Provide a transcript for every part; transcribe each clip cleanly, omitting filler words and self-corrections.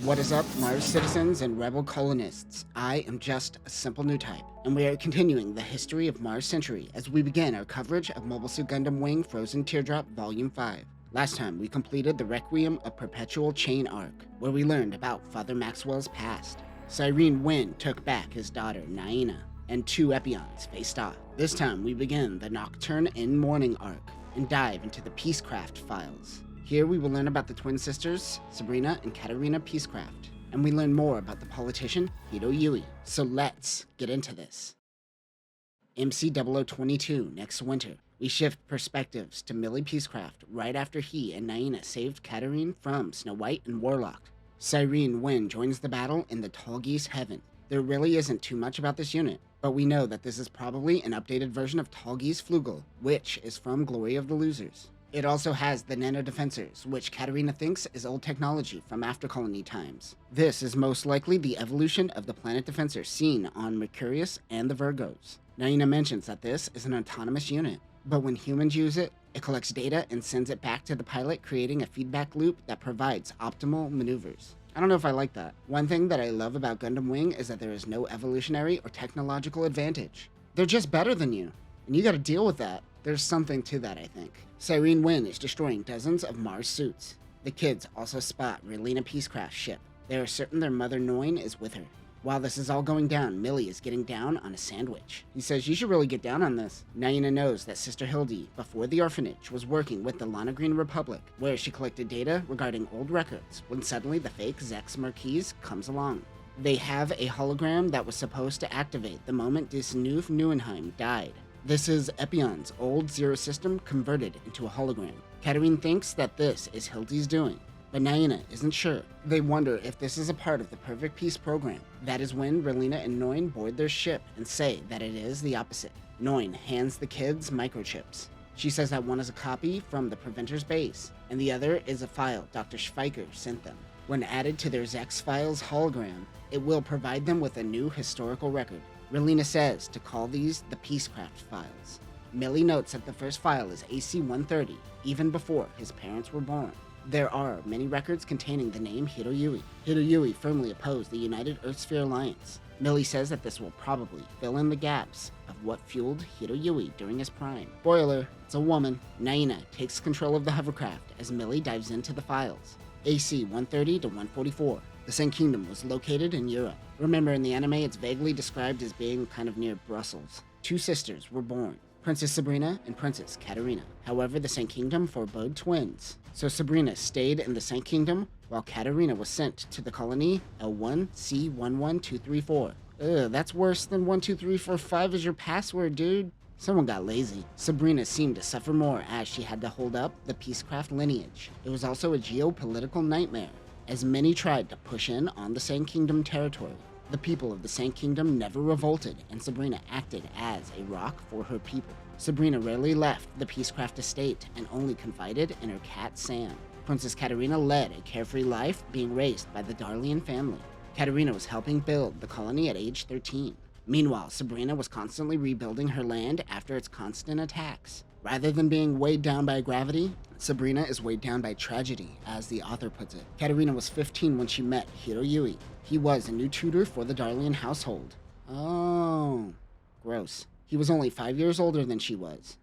What is up, Mars citizens and rebel colonists? I am just a simple new type, and we are continuing the history of Mars Century as we begin our coverage of Mobile Suit Gundam Wing Frozen Teardrop Volume 5. Last time, we completed the Requiem of Perpetual Chain arc, where we learned about Father Maxwell's past. Cyrene Wynn took back his daughter, Naina, and two Epions faced off. This time, we begin the Nocturne in Mourning arc, and dive into the Peacecraft files. Here we will learn about the twin sisters, Sabrina and Katarina Peacecraft, and we learn more about the politician, Hido Yui. So let's get into this. MC0022 next winter. We shift perspectives to Millie Peacecraft right after he and Naina saved Katarina from Snow White and Warlock. Cyrene Wynn joins the battle in the Tall Geese Heaven. There really isn't too much about this unit, but we know that this is probably an updated version of Tall Geese Flugel, which is from Glory of the Losers. It also has the Nano Defensors, which Katarina thinks is old technology from after colony times. This is most likely the evolution of the planet defensor seen on Mercurius and the Virgos. Naina mentions that this is an autonomous unit, but when humans use it, it collects data and sends it back to the pilot, creating a feedback loop that provides optimal maneuvers. I don't know if I like that. One thing that I love about Gundam Wing is that there is no evolutionary or technological advantage. They're just better than you, and you gotta deal with that. There's something to that, I think. Cyrene Wynn is destroying dozens of Mars suits. The kids also spot Relena Peacecraft's ship. They are certain their mother Noin is with her. While this is all going down, Millie is getting down on a sandwich. He says, "You should really get down on this." Naina knows that Sister Hildy, before the orphanage, was working with the Lana Green Republic, where she collected data regarding old records, when suddenly the fake Zex Marquise comes along. They have a hologram that was supposed to activate the moment Disnoof Neuenheim died. This is Epion's old Zero system converted into a hologram. Katarina thinks that this is Hildy's doing, but Naina isn't sure. They wonder if this is a part of the Perfect Peace program. That is when Relena and Noin board their ship and say that it is the opposite. Noin hands the kids microchips. She says that one is a copy from the Preventor's base, and the other is a file Dr. Schweiker sent them. When added to their Zex Files hologram, it will provide them with a new historical record. Relena says to call these the Peacecraft files. Millie notes that the first file is AC-130, even before his parents were born. There are many records containing the name Hido Yui. Hido Yui firmly opposed the United Earthsphere Alliance. Millie says that this will probably fill in the gaps of what fueled Hido Yui during his prime. Spoiler, it's a woman. Naina takes control of the hovercraft as Millie dives into the files. AC-130 to 144. The Sank Kingdom was located in Europe. Remember, in the anime, it's vaguely described as being kind of near Brussels. Two sisters were born, Princess Sabrina and Princess Katarina. However, the Sank Kingdom forebode twins. So Sabrina stayed in the Sank Kingdom, while Katarina was sent to the colony L1C11234. Ugh, that's worse than 12345 as your password, dude. Someone got lazy. Sabrina seemed to suffer more as she had to hold up the Peacecraft lineage. It was also a geopolitical nightmare, as many tried to push in on the Sank Kingdom territory. The people of the Sank Kingdom never revolted, and Sabrina acted as a rock for her people. Sabrina rarely left the Peacecraft estate and only confided in her cat Sam. Princess Katarina led a carefree life, being raised by the Darlian family. Katarina was helping build the colony at age 13. Meanwhile, Sabrina was constantly rebuilding her land after its constant attacks. Rather than being weighed down by gravity, Sabrina is weighed down by tragedy, as the author puts it. Katarina was 15 when she met Hido Yui. He was a new tutor for the Darlian household. Oh, gross. He was only 5 years older than she was.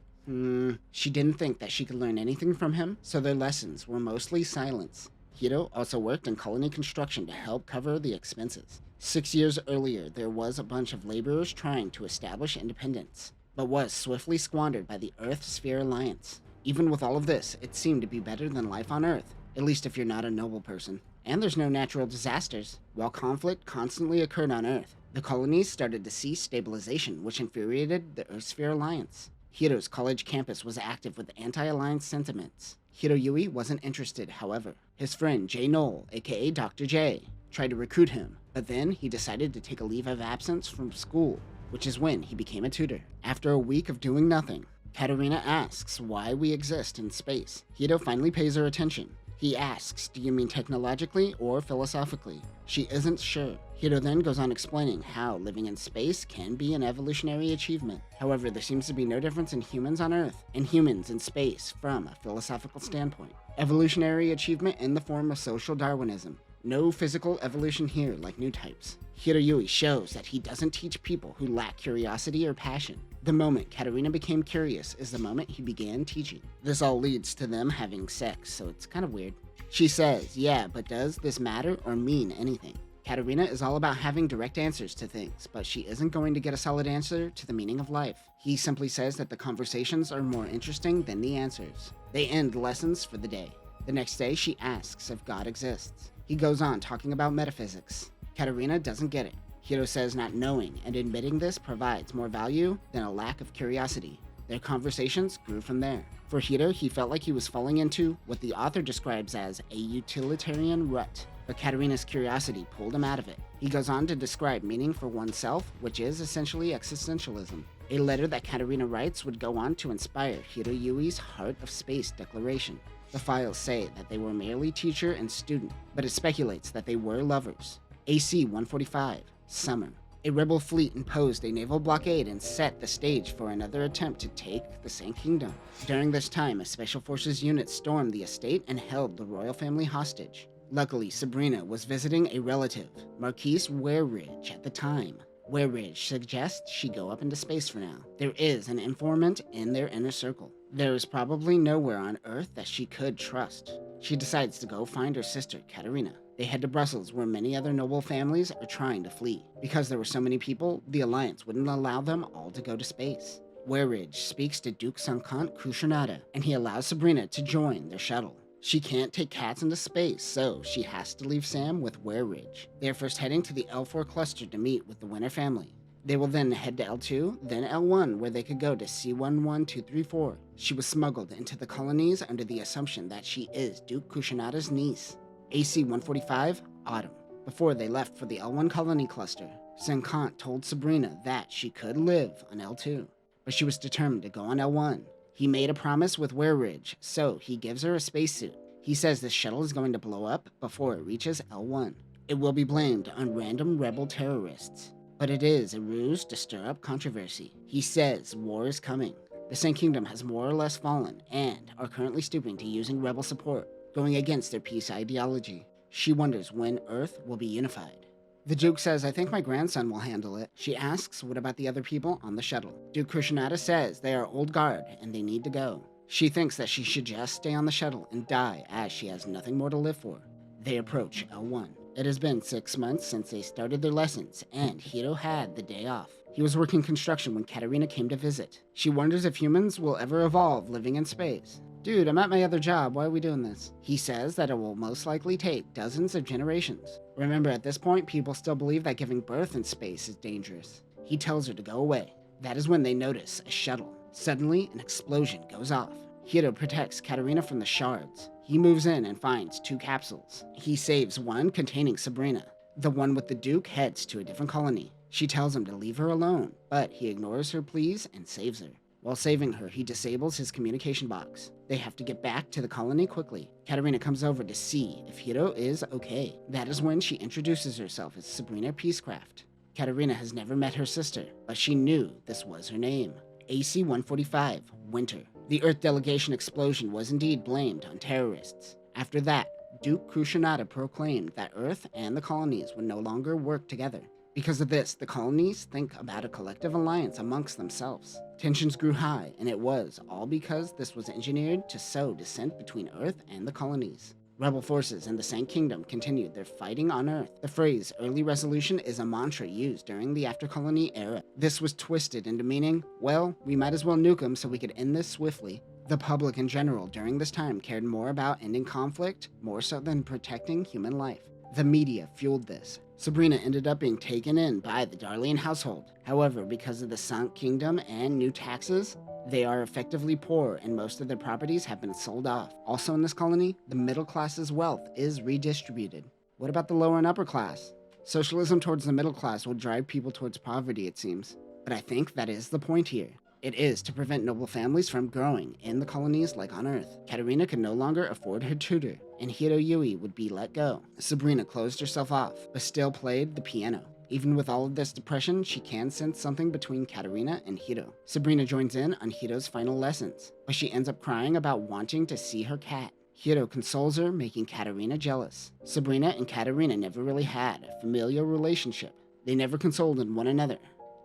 She didn't think that she could learn anything from him, so their lessons were mostly silence. Hido also worked in colony construction to help cover the expenses. 6 years earlier, there was a bunch of laborers trying to establish independence, but was swiftly squandered by the Earth Sphere Alliance. Even with all of this, it seemed to be better than life on Earth, at least if you're not a noble person. And there's no natural disasters. While conflict constantly occurred on Earth, the colonies started to see stabilization, which infuriated the Earth Sphere Alliance. Hido's college campus was active with anti-alliance sentiments. Hido Yui wasn't interested, however. His friend Jay Knoll, aka Dr. J, tried to recruit him, but then he decided to take a leave of absence from school, which is when he became a tutor. After a week of doing nothing, Katarina asks why we exist in space. Hido finally pays her attention. He asks, "Do you mean technologically or philosophically?" She isn't sure. Hido then goes on explaining how living in space can be an evolutionary achievement. However, there seems to be no difference in humans on Earth and humans in space from a philosophical standpoint. Evolutionary achievement in the form of social Darwinism. No physical evolution here like new types. Hido Yui shows that he doesn't teach people who lack curiosity or passion. The moment Katarina became curious is the moment he began teaching. This all leads to them having sex, so it's kind of weird. She says, yeah, but does this matter or mean anything? Katarina is all about having direct answers to things, but she isn't going to get a solid answer to the meaning of life. He simply says that the conversations are more interesting than the answers. They end lessons for the day. The next day, she asks if God exists. He goes on talking about metaphysics. Katarina doesn't get it. Hido says not knowing and admitting this provides more value than a lack of curiosity. Their conversations grew from there. For Hido, he felt like he was falling into what the author describes as a utilitarian rut, but Katarina's curiosity pulled him out of it. He goes on to describe meaning for oneself, which is essentially existentialism. A letter that Katarina writes would go on to inspire Hido Yui's Heart of Space declaration. The files say that they were merely teacher and student, but it speculates that they were lovers. AC 145, Summer. A rebel fleet imposed a naval blockade and set the stage for another attempt to take the Sank Kingdom. During this time, a special forces unit stormed the estate and held the royal family hostage. Luckily, Sabrina was visiting a relative, Marquise Wareridge, at the time. Wareridge suggests she go up into space for now. There is an informant in their inner circle. There is probably nowhere on Earth that she could trust. She decides to go find her sister, Katarina. They head to Brussels, where many other noble families are trying to flee. Because there were so many people, the Alliance wouldn't allow them all to go to space. Wareridge speaks to Duke Sank Kushonada, and he allows Sabrina to join their shuttle. She can't take cats into space, so she has to leave Sam with Wareridge. They are first heading to the L4 cluster to meet with the Winter family. They will then head to L2, then L1, where they could go to C11234. She was smuggled into the colonies under the assumption that she is Duke Kushonada's niece. AC 145, Autumn. Before they left for the L1 colony cluster, Sank told Sabrina that she could live on L2, but she was determined to go on L1. He made a promise with Wareridge, so he gives her a spacesuit. He says the shuttle is going to blow up before it reaches L1. It will be blamed on random rebel terrorists, but it is a ruse to stir up controversy. He says war is coming. The Sank Kingdom has more or less fallen and are currently stooping to using rebel support, going against their peace ideology. She wonders when Earth will be unified. The Duke says, I think my grandson will handle it. She asks, what about the other people on the shuttle? Duke Kushonada says they are old guard and they need to go. She thinks that she should just stay on the shuttle and die as she has nothing more to live for. They approach L1. It has been 6 months since they started their lessons and Hido had the day off. He was working construction when Katarina came to visit. She wonders if humans will ever evolve living in space. Dude, I'm at my other job, why are we doing this? He says that it will most likely take dozens of generations. Remember, at this point, people still believe that giving birth in space is dangerous. He tells her to go away. That is when they notice a shuttle. Suddenly, an explosion goes off. Hido protects Katarina from the shards. He moves in and finds 2 capsules. He saves one containing Sabrina. The one with the Duke heads to a different colony. She tells him to leave her alone, but he ignores her pleas and saves her. While saving her, he disables his communication box. They have to get back to the colony quickly. Katarina comes over to see if Hido is okay. That is when she introduces herself as Sabrina Peacecraft. Katarina has never met her sister, but she knew this was her name. AC 145, Winter. The Earth delegation explosion was indeed blamed on terrorists. After that, Duke Kushonada proclaimed that Earth and the colonies would no longer work together. Because of this, the colonies think about a collective alliance amongst themselves. Tensions grew high, and it was all because this was engineered to sow dissent between Earth and the colonies. Rebel forces in the Sank Kingdom continued their fighting on Earth. The phrase early resolution is a mantra used during the after-colony era. This was twisted into meaning, well, we might as well nuke them so we could end this swiftly. The public in general during this time cared more about ending conflict, more so than protecting human life. The media fueled this. Sabrina ended up being taken in by the Darlian household. However, because of the Sank Kingdom and new taxes, they are effectively poor and most of their properties have been sold off. Also in this colony, the middle class's wealth is redistributed. What about the lower and upper class? Socialism towards the middle class will drive people towards poverty, it seems. But I think that is the point here. It is to prevent noble families from growing in the colonies like on Earth. Katarina could no longer afford her tutor, and Hido Yui would be let go. Sabrina closed herself off, but still played the piano. Even with all of this depression, she can sense something between Katarina and Hido. Sabrina joins in on Hido's final lessons, but she ends up crying about wanting to see her cat. Hido consoles her, making Katarina jealous. Sabrina and Katarina never really had a familial relationship. They never consoled one another.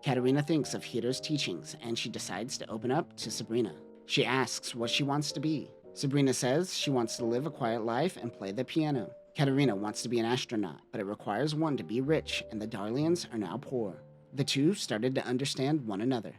Katarina thinks of Hido's teachings, and she decides to open up to Sabrina. She asks what she wants to be. Sabrina says she wants to live a quiet life and play the piano. Katarina wants to be an astronaut, but it requires one to be rich, and the Darlians are now poor. The two started to understand one another.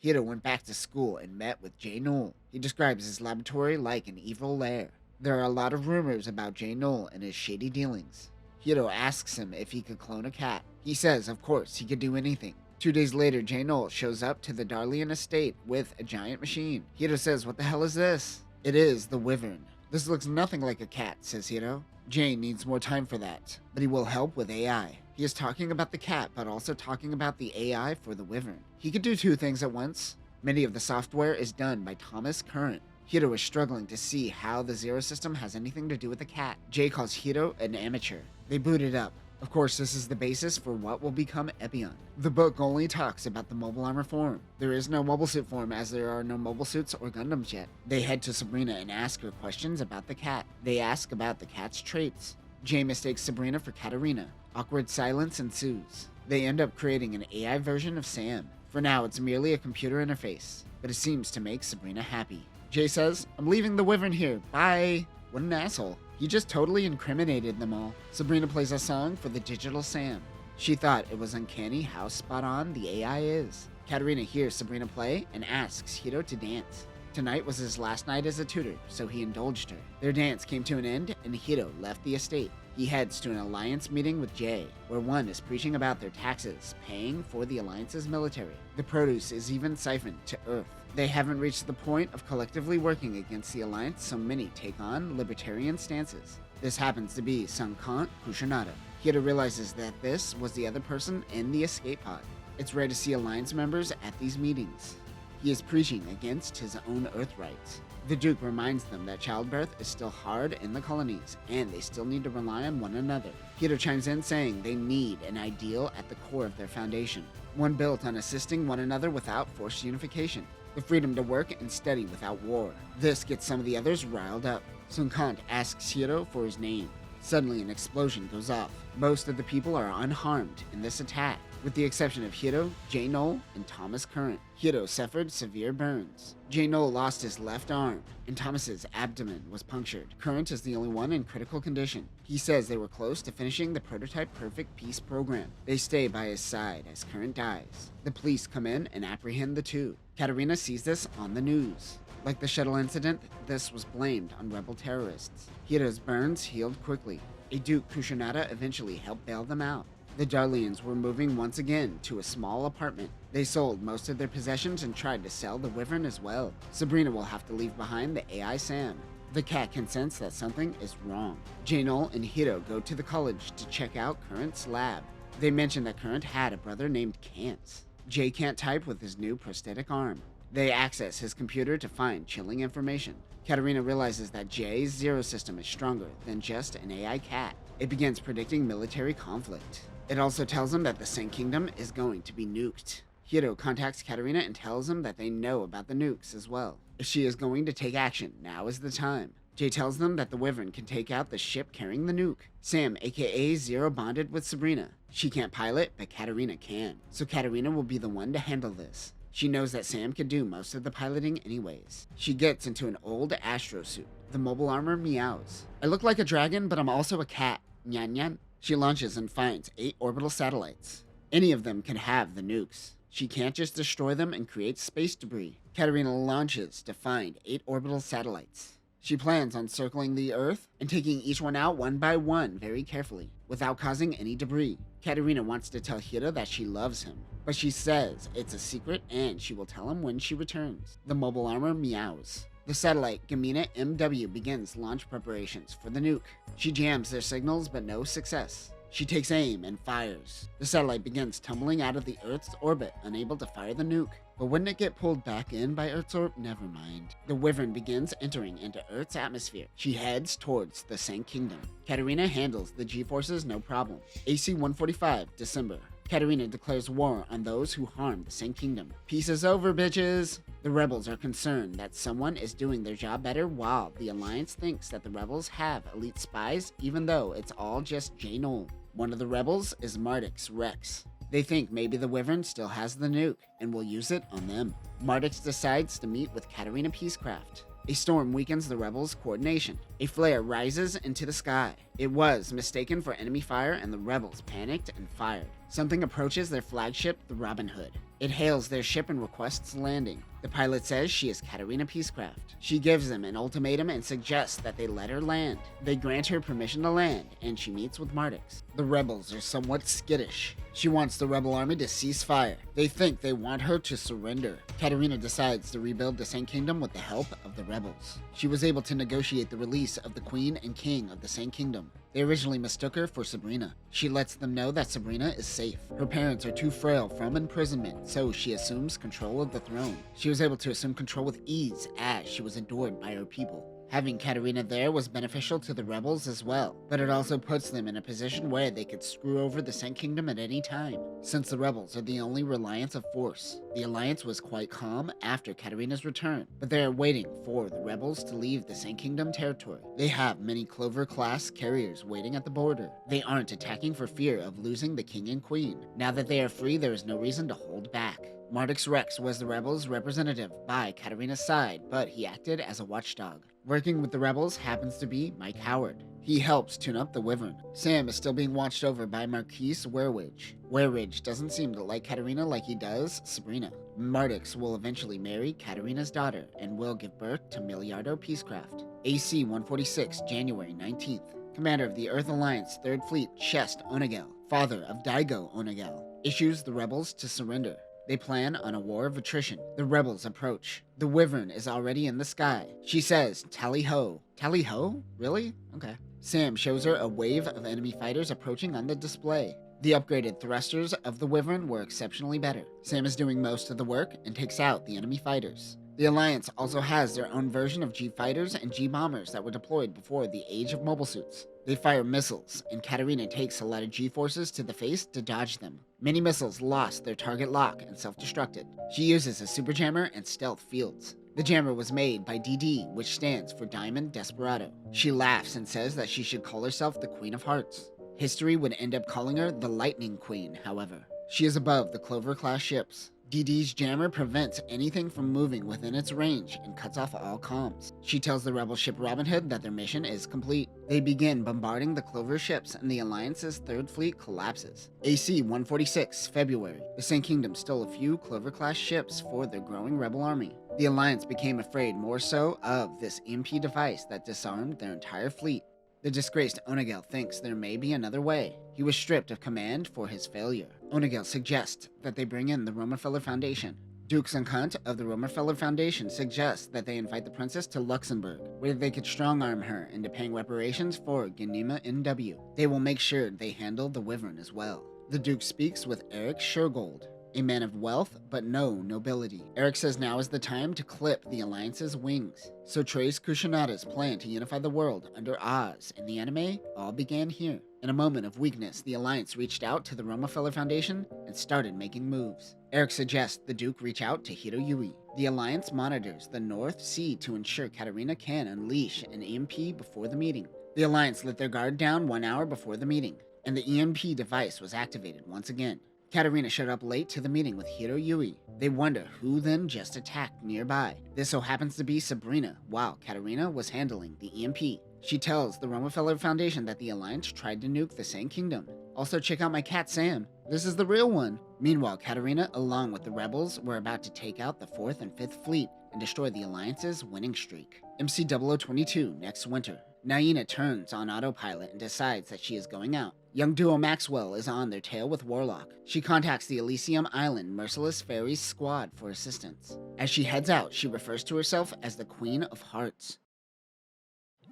Hido went back to school and met with Jay Knoll. He describes his laboratory like an evil lair. There are a lot of rumors about Jay Knoll and his shady dealings. Hido asks him if he could clone a cat. He says, of course, he could do anything. 2 days later, Jay Knoll shows up to the Darlian estate with a giant machine. Hido says, what the hell is this? It is the Wyvern. This looks nothing like a cat, says Hido. Jay needs more time for that, but he will help with AI. He is talking about the cat, but also talking about the AI for the Wyvern. He could do 2 things at once. Many of the software is done by Thomas Current. Hido is struggling to see how the Zero system has anything to do with the cat. Jay calls Hido an amateur. They boot it up. Of course, this is the basis for what will become Epion. The book only talks about the mobile armor form. There is no mobile suit form, as there are no mobile suits or Gundams yet. They head to Sabrina and ask her questions about the cat. They ask about the cat's traits. Jay mistakes Sabrina for Katarina. Awkward silence ensues. They end up creating an AI version of Sam. For now, it's merely a computer interface, but it seems to make Sabrina happy. Jay says, I'm leaving the Wyvern here, bye. What an asshole. He just totally incriminated them all. Sabrina plays a song for the digital Sam. She thought it was uncanny how spot on the AI is. Katarina hears Sabrina play and asks Hido to dance. Tonight was his last night as a tutor, so he indulged her. Their dance came to an end and Hido left the estate. He heads to an alliance meeting with Jay, where one is preaching about their taxes, paying for the alliance's military. The produce is even siphoned to Earth. They haven't reached the point of collectively working against the alliance, so many take on libertarian stances. This happens to be Sank Kushinaga. Hido realizes that this was the other person in the escape pod. It's rare to see alliance members at these meetings. He is preaching against his own Earth rights. The Duke reminds them that childbirth is still hard in the colonies, and they still need to rely on one another. Hido chimes in saying they need an ideal at the core of their foundation, one built on assisting one another without forced unification, the freedom to work and study without war. This gets some of the others riled up. Sun Kant asks Hido for his name. Suddenly an explosion goes off. Most of the people are unharmed in this attack, with the exception of Hido, Jay Knoll, and Thomas Current. Hido suffered severe burns. Jay Knoll lost his left arm, and Thomas's abdomen was punctured. Current is the only one in critical condition. He says they were close to finishing the prototype Perfect Peace program. They stay by his side as Current dies. The police come in and apprehend the two. Katarina sees this on the news. Like the shuttle incident, this was blamed on rebel terrorists. Hido's burns healed quickly. A Duke Kushinaga eventually helped bail them out. The Darlians were moving once again to a small apartment. They sold most of their possessions and tried to sell the Wyvern as well. Sabrina will have to leave behind the AI Sam. The cat can sense that something is wrong. Jay Knoll and Hido go to the college to check out Current's lab. They mention that Current had a brother named Kance. Jay can't type with his new prosthetic arm. They access his computer to find chilling information. Katarina realizes that Jay's Zero system is stronger than just an AI cat. It begins predicting military conflict. It also tells him that the Sank Kingdom is going to be nuked. Hido contacts Katarina and tells him that they know about the nukes as well. If she is going to take action, now is the time. Jay tells them that the Wyvern can take out the ship carrying the nuke. Sam, aka Zero, bonded with Sabrina. She can't pilot, but Katarina can. So Katarina will be the one to handle this. She knows that Sam can do most of the piloting anyways. She gets into an old astro suit. The mobile armor meows. I look like a dragon, but I'm also a cat. Nyan nyan. She launches and finds 8 orbital satellites. Any of them can have the nukes. She can't just destroy them and create space debris. Katarina launches to find 8 orbital satellites. She plans on circling the Earth and taking each one out one by one very carefully, without causing any debris. Katarina wants to tell Hido that she loves him, but she says it's a secret and she will tell him when she returns. The mobile armor meows. The satellite Gamina MW begins launch preparations for the nuke. She jams their signals, but no success. She takes aim and fires. The satellite begins tumbling out of the Earth's orbit, unable to fire the nuke. But wouldn't it get pulled back in by Earth's orbit? Never mind. The Wyvern begins entering into Earth's atmosphere. She heads towards the Sank Kingdom. Katarina handles the G-forces no problem. AC-145, December. Katarina declares war on those who harm the Sank Kingdom. Peace is over, bitches! The rebels are concerned that someone is doing their job better, while the Alliance thinks that the rebels have elite spies, even though it's all just J-Null. One of the rebels is Mardix Rex. They think maybe the Wyvern still has the nuke and will use it on them. Mardix decides to meet with Katarina Peacecraft. A storm weakens the rebels' coordination. A flare rises into the sky. It was mistaken for enemy fire, and the rebels panicked and fired. Something approaches their flagship, the Robin Hood. It hails their ship and requests landing. The pilot says she is Katarina Peacecraft. She gives them an ultimatum and suggests that they let her land. They grant her permission to land, and she meets with Mardix. The rebels are somewhat skittish. She wants the rebel army to cease fire. They think they want her to surrender. Katarina decides to rebuild the Sank Kingdom with the help of the rebels. She was able to negotiate the release of the Queen and King of the Sank Kingdom. They originally mistook her for Sabrina. She lets them know that Sabrina is safe. Her parents are too frail from imprisonment, so she assumes control of the throne. She was able to assume control with ease, as she was adored by her people. Having Katarina there was beneficial to the rebels as well, but it also puts them in a position where they could screw over the Sank Kingdom at any time, since the rebels are the only reliance of force. The Alliance was quite calm after Katarina's return, but they are waiting for the rebels to leave the Sank Kingdom territory. They have many Clover-class carriers waiting at the border. They aren't attacking for fear of losing the King and Queen. Now that they are free, there is no reason to hold back. Mardix Rex was the rebels' representative by Katarina's side, but he acted as a watchdog. Working with the rebels happens to be Mike Howard. He helps tune up the Wyvern. Sam is still being watched over by Marquise Weirridge. Weirridge doesn't seem to like Katarina like he does Sabrina. Mardix will eventually marry Katarina's daughter and will give birth to Miliardo Peacecraft. AC-146, January 19th. Commander of the Earth Alliance 3rd Fleet, Chest Onagel, father of Daigo Onagel, issues the rebels to surrender. They plan on a war of attrition. The rebels approach. The Wyvern is already in the sky. She says, "Tally-ho." Tally-ho? Really? Okay. Sam shows her a wave of enemy fighters approaching on the display. The upgraded thrusters of the Wyvern were exceptionally better. Sam is doing most of the work and takes out the enemy fighters. The Alliance also has their own version of G-fighters and G-bombers that were deployed before the age of mobile suits. They fire missiles, and Katarina takes a lot of G-forces to the face to dodge them. Many missiles lost their target lock and self-destructed. She uses a super jammer and stealth fields. The jammer was made by DD, which stands for Diamond Desperado. She laughs and says that she should call herself the Queen of Hearts. History would end up calling her the Lightning Queen, however. She is above the Clover-class ships. DD's jammer prevents anything from moving within its range and cuts off all comms. She tells the rebel ship Robin Hood that their mission is complete. They begin bombarding the Clover ships, and the Alliance's 3rd Fleet collapses. AC-146, February. The Sank Kingdom stole a few Clover-class ships for their growing rebel army. The Alliance became afraid more so of this EMP device that disarmed their entire fleet. The disgraced Onagel thinks there may be another way. He was stripped of command for his failure. Onagel suggests that they bring in the Romerfeller Foundation. Duke Sank of the Romerfeller Foundation suggests that they invite the princess to Luxembourg, where they could strong-arm her into paying reparations for Genema NW. They will make sure they handle the Wyvern as well. The Duke speaks with Eric Shergold, a man of wealth but no nobility. Eric says now is the time to clip the Alliance's wings. So Trace Kushinada's plan to unify the world under Oz in the anime all began here. In a moment of weakness, the Alliance reached out to the Romerfeller Foundation and started making moves. Eric suggests the Duke reach out to Hido Yui. The Alliance monitors the North Sea to ensure Katarina can unleash an EMP before the meeting. The Alliance let their guard down 1 hour before the meeting, and the EMP device was activated once again. Katarina showed up late to the meeting with Hido Yui. They wonder who then just attacked nearby. This so happens to be Sabrina, while Katarina was handling the EMP. She tells the Romerfeller Foundation that the Alliance tried to nuke the Sank Kingdom. Also check out my cat Sam. This is the real one. Meanwhile, Katarina, along with the rebels, were about to take out the 4th and 5th Fleet and destroy the Alliance's winning streak. MC-0022 next winter. Naina turns on autopilot and decides that she is going out. Young duo Maxwell is on their tail with Warlock. She contacts the Elysium Island Merciless Fairies squad for assistance. As she heads out, she refers to herself as the Queen of Hearts.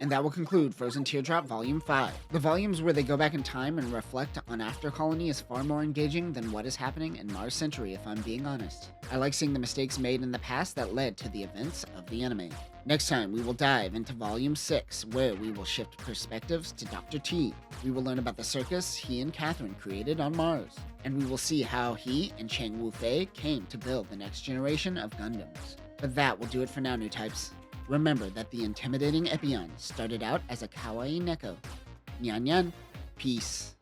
And that will conclude Frozen Teardrop Volume 5. The volumes where they go back in time and reflect on After Colony is far more engaging than what is happening in Mars Century, if I'm being honest. I like seeing the mistakes made in the past that led to the events of the anime. Next time, we will dive into Volume 6, where we will shift perspectives to Dr. T. We will learn about the circus he and Catherine created on Mars. And we will see how he and Chang Wu-Fei came to build the next generation of Gundams. But that will do it for now, new types. Remember that the intimidating Epion started out as a kawaii neko. Nyan nyan. Peace.